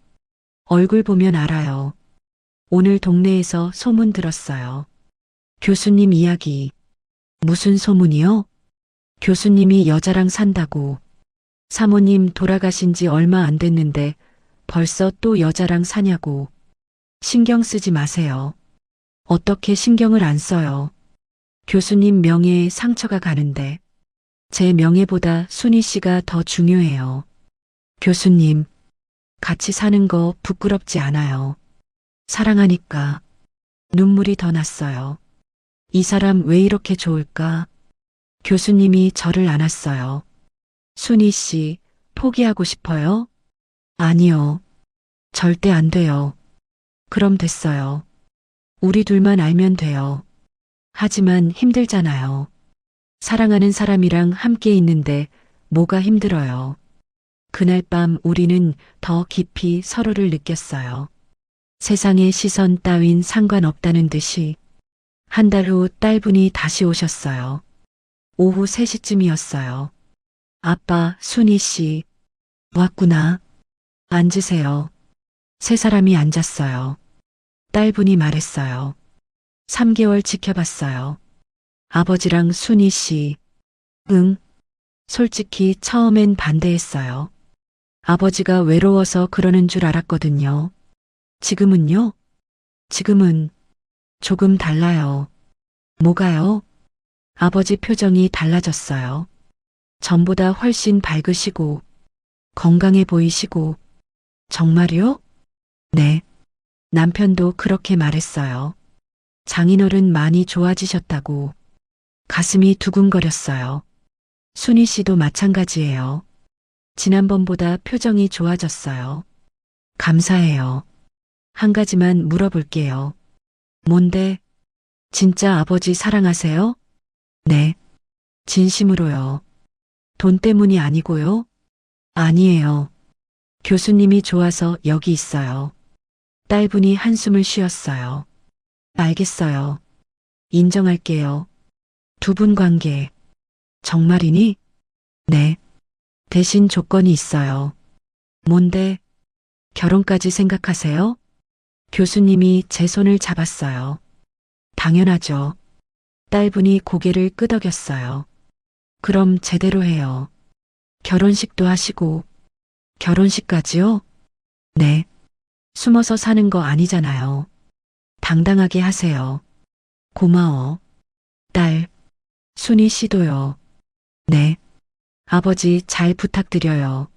얼굴 보면 알아요. 오늘 동네에서 소문 들었어요. 교수님 이야기. 무슨 소문이요? 교수님이 여자랑 산다고. 사모님 돌아가신 지 얼마 안 됐는데 벌써 또 여자랑 사냐고. 신경 쓰지 마세요. 어떻게 신경을 안 써요. 교수님 명예에 상처가 가는데 제 명예보다 순희 씨가 더 중요해요. 교수님, 같이 사는 거 부끄럽지 않아요. 사랑하니까. 눈물이 더 났어요. 이 사람 왜 이렇게 좋을까? 교수님이 저를 안았어요. 순희 씨, 포기하고 싶어요? 아니요. 절대 안 돼요. 그럼 됐어요. 우리 둘만 알면 돼요. 하지만 힘들잖아요. 사랑하는 사람이랑 함께 있는데 뭐가 힘들어요. 그날 밤 우리는 더 깊이 서로를 느꼈어요. 세상의 시선 따윈 상관없다는 듯이. 한 달 후 딸분이 다시 오셨어요. 오후 3시쯤이었어요. 아빠, 순희 씨. 왔구나. 앉으세요. 세 사람이 앉았어요. 딸분이 말했어요. 3개월 지켜봤어요. 아버지랑 순희 씨. 응. 솔직히 처음엔 반대했어요. 아버지가 외로워서 그러는 줄 알았거든요. 지금은요? 지금은 조금 달라요. 뭐가요? 아버지 표정이 달라졌어요. 전보다 훨씬 밝으시고 건강해 보이시고. 정말요? 네. 남편도 그렇게 말했어요. 장인어른 많이 좋아지셨다고. 가슴이 두근거렸어요. 순희 씨도 마찬가지예요. 지난번보다 표정이 좋아졌어요. 감사해요. 한 가지만 물어볼게요. 뭔데? 진짜 아버지 사랑하세요? 네. 진심으로요. 돈 때문이 아니고요? 아니에요. 교수님이 좋아서 여기 있어요. 딸분이 한숨을 쉬었어요. 알겠어요. 인정할게요. 두 분 관계. 정말이니? 네. 대신 조건이 있어요. 뭔데? 결혼까지 생각하세요? 교수님이 제 손을 잡았어요. 당연하죠. 딸분이 고개를 끄덕였어요. 그럼 제대로 해요. 결혼식도 하시고. 결혼식까지요? 네. 숨어서 사는 거 아니잖아요. 당당하게 하세요. 고마워. 딸. 순희 씨도요. 네. 아버지 잘 부탁드려요.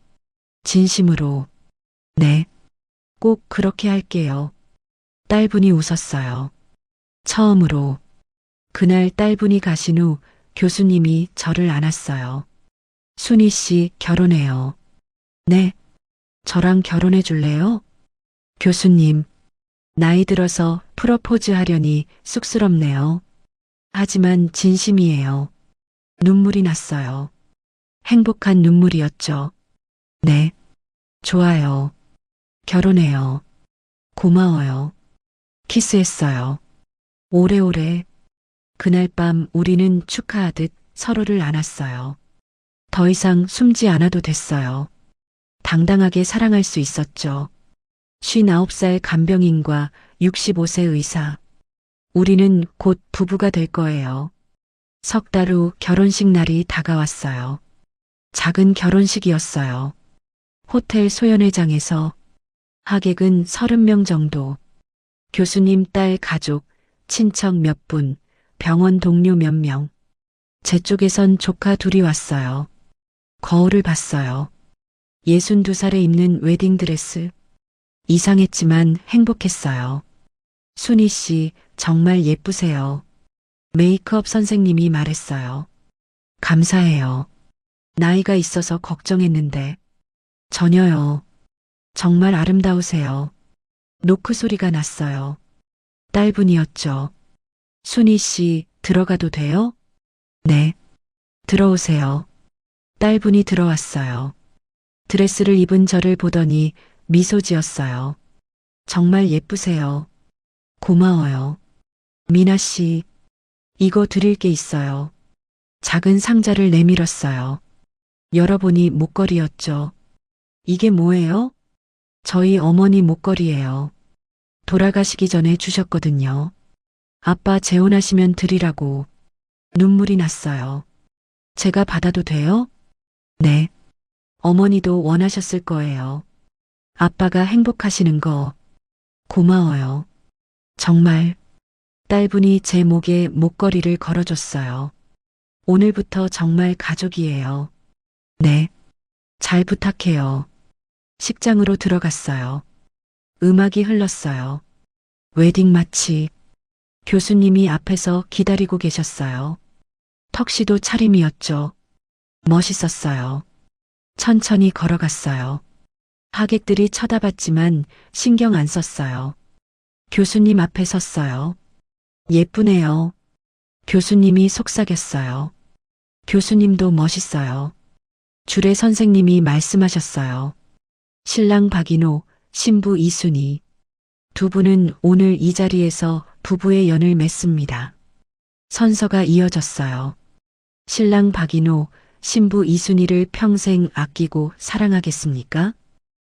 진심으로. 네. 꼭 그렇게 할게요. 딸분이 웃었어요. 처음으로. 그날 딸분이 가신 후 교수님이 저를 안았어요. 순희 씨 결혼해요. 네. 저랑 결혼해 줄래요? 교수님. 나이 들어서 프러포즈 하려니 쑥스럽네요. 하지만 진심이에요. 눈물이 났어요. 행복한 눈물이었죠. 네. 좋아요. 결혼해요. 고마워요. 키스했어요. 오래오래. 그날 밤 우리는 축하하듯 서로를 안았어요. 더 이상 숨지 않아도 됐어요. 당당하게 사랑할 수 있었죠. 59살 간병인과 65세 의사. 우리는 곧 부부가 될 거예요. 석 달 후 결혼식 날이 다가왔어요. 작은 결혼식이었어요. 호텔 소연회장에서 하객은 30명 정도. 교수님 딸 가족, 친척 몇 분, 병원 동료 몇 명. 제 쪽에선 조카 둘이 왔어요. 거울을 봤어요. 62살에 입는 웨딩드레스. 이상했지만 행복했어요. 순희 씨, 정말 예쁘세요. 메이크업 선생님이 말했어요. 감사해요. 나이가 있어서 걱정했는데. 전혀요. 정말 아름다우세요. 노크 소리가 났어요. 딸분이었죠. 순희 씨, 들어가도 돼요? 네. 들어오세요. 딸분이 들어왔어요. 드레스를 입은 저를 보더니 미소 지었어요. 정말 예쁘세요. 고마워요. 미나 씨, 이거 드릴 게 있어요. 작은 상자를 내밀었어요. 열어보니 목걸이였죠. 이게 뭐예요? 저희 어머니 목걸이예요. 돌아가시기 전에 주셨거든요. 아빠 재혼하시면 드리라고. 눈물이 났어요. 제가 받아도 돼요? 네. 어머니도 원하셨을 거예요. 아빠가 행복하시는 거 고마워요. 정말. 딸분이 제 목에 목걸이를 걸어줬어요. 오늘부터 정말 가족이에요. 네. 잘 부탁해요. 식장으로 들어갔어요. 음악이 흘렀어요. 웨딩 마치. 교수님이 앞에서 기다리고 계셨어요. 턱시도 차림이었죠. 멋있었어요. 천천히 걸어갔어요. 하객들이 쳐다봤지만 신경 안 썼어요. 교수님 앞에 섰어요. 예쁘네요. 교수님이 속삭였어요. 교수님도 멋있어요. 주례 선생님이 말씀하셨어요. 신랑 박인호, 신부 이순희. 두 분은 오늘 이 자리에서 부부의 연을 맺습니다. 선서가 이어졌어요. 신랑 박인호, 신부 이순희를 평생 아끼고 사랑하겠습니까?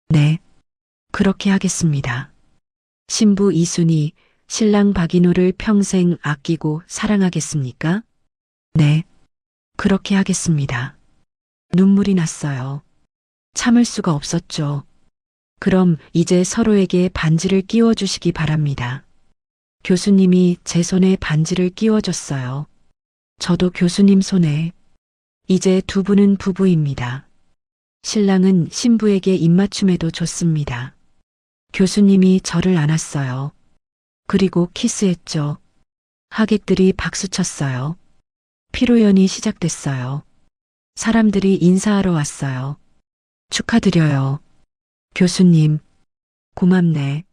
네. 그렇게 하겠습니다. 신부 이순희, 신랑 박인호를 평생 아끼고 사랑하겠습니까? 네. 그렇게 하겠습니다. 눈물이 났어요. 참을 수가 없었죠. 그럼 이제 서로에게 반지를 끼워주시기 바랍니다. 교수님이 제 손에 반지를 끼워줬어요. 저도 교수님 손에. 이제 두 분은 부부입니다. 신랑은 신부에게 입맞춤해도 좋습니다. 교수님이 저를 안았어요. 그리고 키스했죠. 하객들이 박수쳤어요. 피로연이 시작됐어요. 사람들이 인사하러 왔어요. 축하드려요. 교수님, 고맙네.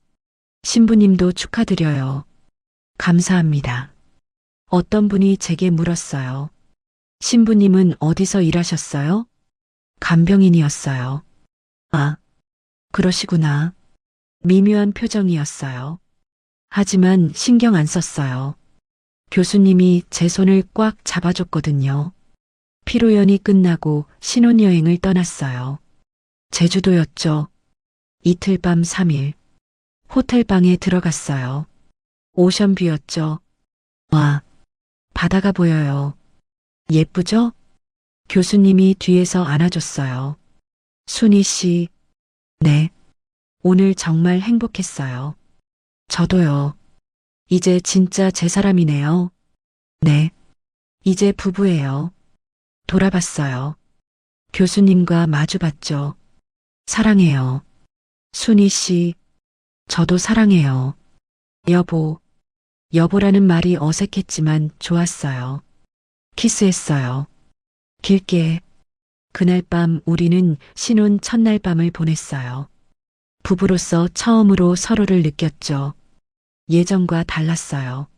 신부님도 축하드려요. 감사합니다. 어떤 분이 제게 물었어요. 신부님은 어디서 일하셨어요? 간병인이었어요. 아, 그러시구나. 미묘한 표정이었어요. 하지만 신경 안 썼어요. 교수님이 제 손을 꽉 잡아줬거든요. 피로연이 끝나고 신혼여행을 떠났어요. 제주도였죠. 이틀 밤 3일. 호텔방에 들어갔어요. 오션뷰였죠. 와, 바다가 보여요. 예쁘죠? 교수님이 뒤에서 안아줬어요. 순희 씨, 네. 오늘 정말 행복했어요. 저도요. 이제 진짜 제 사람이네요. 네. 이제 부부예요. 돌아봤어요. 교수님과 마주봤죠. 사랑해요. 순희 씨, 저도 사랑해요. 여보. 여보라는 말이 어색했지만 좋았어요. 키스했어요. 길게. 그날 밤 우리는 신혼 첫날 밤을 보냈어요. 부부로서 처음으로 서로를 느꼈죠. 예전과 달랐어요.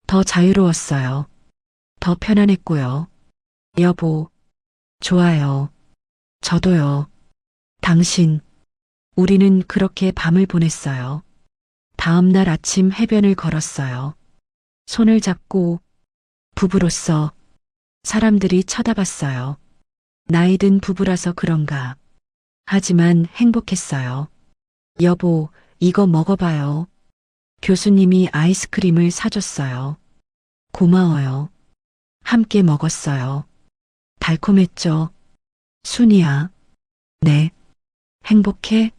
더 자유로웠어요. 더 편안했고요. 여보, 좋아요. 저도요. 당신, 우리는 그렇게 밤을 보냈어요. 다음 날 아침 해변을 걸었어요. 손을 잡고 부부로서 사람들이 쳐다봤어요. 나이 든 부부라서 그런가. 하지만 행복했어요. 여보, 이거 먹어봐요. 교수님이 아이스크림을 사줬어요. 고마워요. 함께 먹었어요. 달콤했죠. 순이야. 네. 행복해?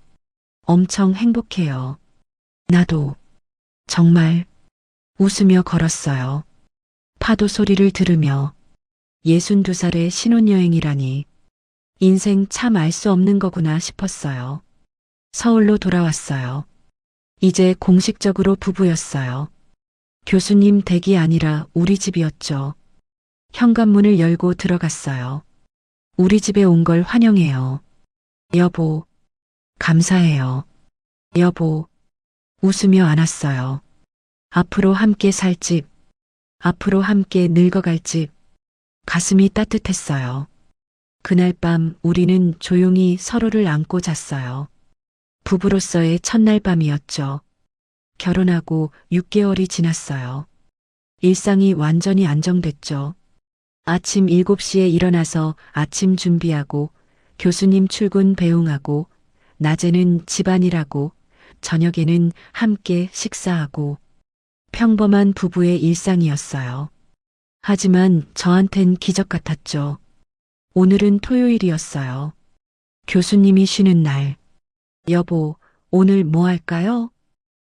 엄청 행복해요. 나도. 정말. 웃으며 걸었어요. 파도 소리를 들으며 62살의 신혼여행이라니. 인생 참 알 수 없는 거구나 싶었어요. 서울로 돌아왔어요. 이제 공식적으로 부부였어요. 교수님 댁이 아니라 우리 집이었죠. 현관문을 열고 들어갔어요. 우리 집에 온 걸 환영해요. 여보, 감사해요. 여보, 웃으며 안았어요. 앞으로 함께 살 집, 앞으로 함께 늙어갈 집, 가슴이 따뜻했어요. 그날 밤 우리는 조용히 서로를 안고 잤어요. 부부로서의 첫날 밤이었죠. 결혼하고 6개월이 지났어요. 일상이 완전히 안정됐죠. 아침 7시에 일어나서 아침 준비하고 교수님 출근 배웅하고 낮에는 집안일하고 저녁에는 함께 식사하고 평범한 부부의 일상이었어요. 하지만 저한텐 기적 같았죠. 오늘은 토요일이었어요. 교수님이 쉬는 날. 여보, 오늘 뭐 할까요?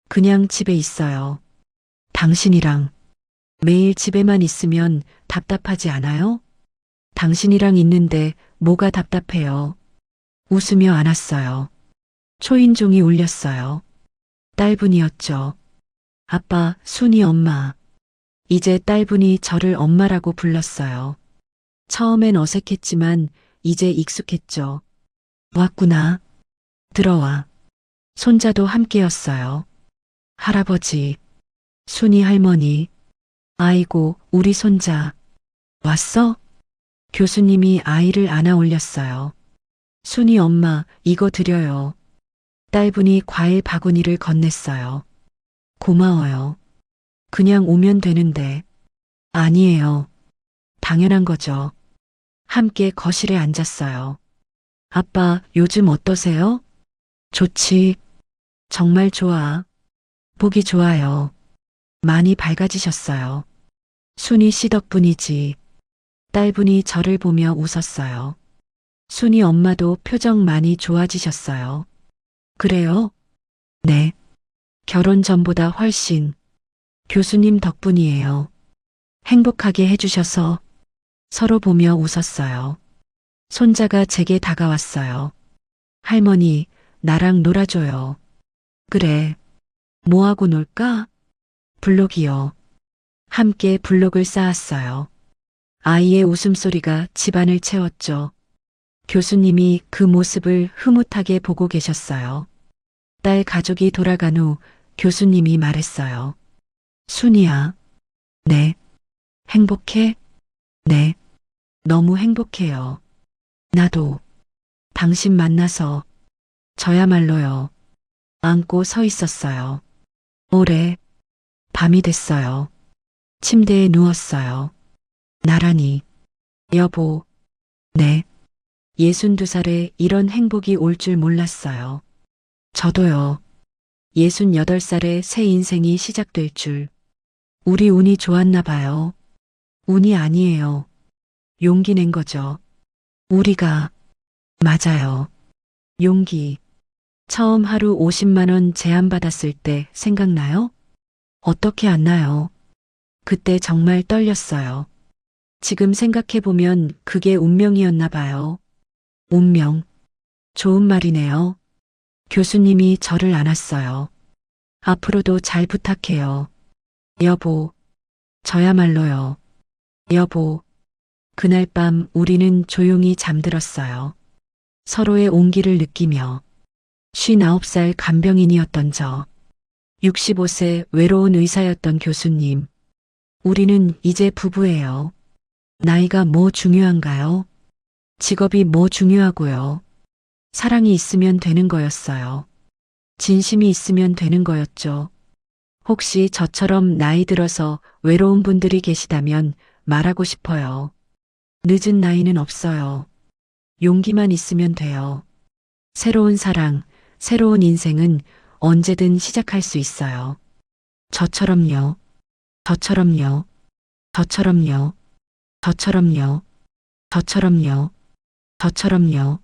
그냥 집에 있어요. 당신이랑. 매일 집에만 있으면 답답하지 않아요? 당신이랑 있는데 뭐가 답답해요? 웃으며 안았어요. 초인종이 울렸어요. 딸분이었죠. 아빠, 순이 엄마. 이제 딸분이 저를 엄마라고 불렀어요. 처음엔 어색했지만 이제 익숙했죠. 왔구나. 들어와. 손자도 함께였어요. 할아버지, 순이 할머니. 아이고, 우리 손자. 왔어? 교수님이 아이를 안아 올렸어요. 순이 엄마, 이거 드려요. 딸분이 과일 바구니를 건넸어요. 고마워요. 그냥 오면 되는데. 아니에요. 당연한 거죠. 함께 거실에 앉았어요. 아빠, 요즘 어떠세요? 좋지. 정말 좋아. 보기 좋아요. 많이 밝아지셨어요. 순이 씨 덕분이지. 딸분이 저를 보며 웃었어요. 순이 엄마도 표정 많이 좋아지셨어요. 그래요? 네. 결혼 전보다 훨씬. 교수님 덕분이에요. 행복하게 해주셔서 서로 보며 웃었어요. 손자가 제게 다가왔어요. 할머니, 나랑 놀아줘요. 그래. 뭐하고 놀까? 블록이요. 함께 블록을 쌓았어요. 아이의 웃음소리가 집안을 채웠죠. 교수님이 그 모습을 흐뭇하게 보고 계셨어요. 딸 가족이 돌아간 후 교수님이 말했어요. 순이야. 네. 행복해? 네. 너무 행복해요. 나도. 당신 만나서. 저야말로요. 안고 서 있었어요. 오래. 밤이 됐어요. 침대에 누웠어요. 나란히. 여보. 네. 62살에 이런 행복이 올 줄 몰랐어요. 저도요. 68살에 새 인생이 시작될 줄. 우리 운이 좋았나 봐요. 운이 아니에요. 용기 낸 거죠. 우리가. 맞아요. 용기. 처음 하루 50만 원 제안받았을 때 생각나요? 어떻게 안 나요? 그때 정말 떨렸어요. 지금 생각해보면 그게 운명이었나 봐요. 운명. 좋은 말이네요. 교수님이 저를 안았어요. 앞으로도 잘 부탁해요. 여보. 저야말로요. 여보. 그날 밤 우리는 조용히 잠들었어요. 서로의 온기를 느끼며. 59살 간병인이었던 저. 65세 외로운 의사였던 교수님. 우리는 이제 부부예요. 나이가 뭐 중요한가요? 직업이 뭐 중요하고요. 사랑이 있으면 되는 거였어요. 진심이 있으면 되는 거였죠. 혹시 저처럼 나이 들어서 외로운 분들이 계시다면 말하고 싶어요. 늦은 나이는 없어요. 용기만 있으면 돼요. 새로운 사랑, 새로운 인생은 언제든 시작할 수 있어요. 저처럼요. 저처럼요. 저처럼요. 저처럼요. 저처럼요. 저처럼요.